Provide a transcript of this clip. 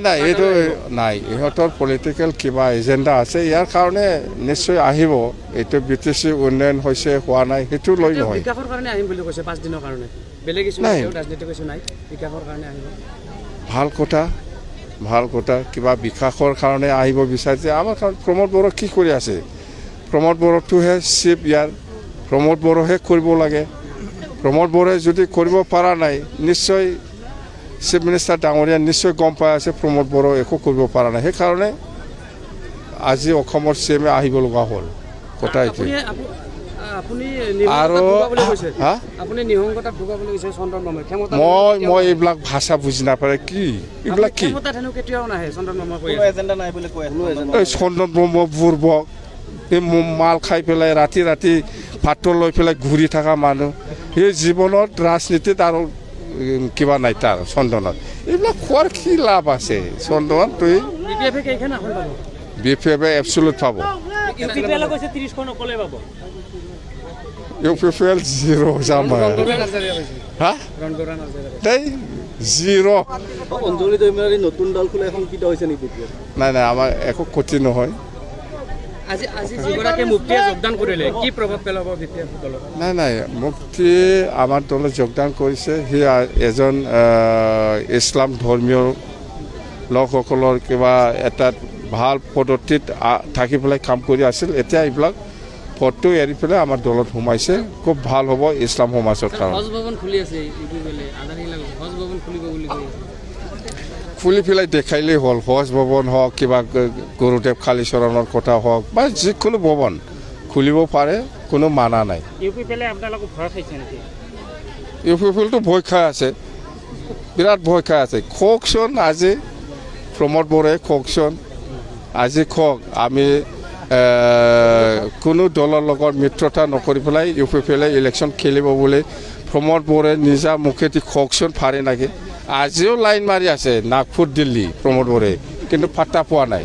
নাই এইটো নাই ইহঁতৰ পলিটিকেল কিবা এজেণ্ডা আছে ইয়াৰ কাৰণে নিশ্চয় আহিব এইটো BTC উন্নয়ন হৈছে হোৱা নাই সেইটো লৈ নহয় বিকাশৰ কাৰণে আহিম বুলি কৈছে 5 দিনৰ কাৰণে বেলেগ কিছু নাই ৰাজনীতি কিছু নাই বিকাশৰ কাৰণে আহিব ভাল কথা কিবা বিকাশৰ কাৰণে আহিব বিচাৰিছে আমাৰ প্ৰমোদ বড়ো কি কৰি আছে প্ৰমোদ বড়োটোহে চিফ ইয়াৰ প্ৰমোদ বড়োহে কৰিব লাগে প্ৰমোদ বড়োৱে যদি কৰিব পৰা নাই নিশ্চয় চিফ মিনিষ্টাৰ ডাঙৰীয়া নিশ্চয় গম পাই আছে প্ৰমোদ বড়ো একো কৰিব পৰা নাই সেইকাৰণে আজি অসমৰ CM আহিব লগা হ'ল কথা এইটো আৰু মই এইবিলাক ভাষা বুজি নাপায় কি এইবিলাক কি চন্দন ব্ৰহ্ম বুৰ্বক মাল খাই পেলাই ৰাতি ভাত লৈ পেলাই ঘূৰি থকা মানুহ সেই জীৱনত ৰাজনীতিত আৰু কিবা নাই তাৰ চন্দনত এইবিলাক খোৱাৰ কি লাভ আছে চন্দনত তুই BPF এবছলুট পাব UPPL 0 যাম জিৰ' নতুন দল খোলা শংকিত হৈছে নেকি নাই আমাৰ একো ক্ষতি নহয় নাই মুক্তি আমাৰ দলত যোগদান কৰিছে সি এজন ইছলাম ধৰ্মীয় লোকসকলৰ কিবা এটা ভাল পদ্ধতিত থাকি পেলাই কাম কৰি আছিল এতিয়া এইবিলাক পদটো এৰি পেলাই আমাৰ দলত সোমাইছে খুব ভাল হ'ব ইছলাম সমাজৰ কাৰণে খুলি পেলাই দেখাইলেই হ'ল হজ ভৱন হওক কিবা গুৰুদেৱ কালীচৰণৰ কথা হওক বা যিকোনো ভৱন খুলিব পাৰে কোনো মানা নাই UPPLটো ভয় খাই আছে বিৰাট ভয় খাই আছে কওকচোন আজি প্ৰমোদ বড়োৱে কওকচোন আজি কওক আমি কোনো দলৰ লগত মিত্ৰতা নকৰি পেলাই UPPLে ইলেকশ্যন খেলিব বুলি প্ৰমোদ বড়োৱে নিজা মুখেদি কওকচোন পাৰে নেকি আজিও লাইন মাৰি আছে নাগপুৰ দিল্লী প্ৰমোদ বড়োৱে কিন্তু পাত্তা পোৱা নাই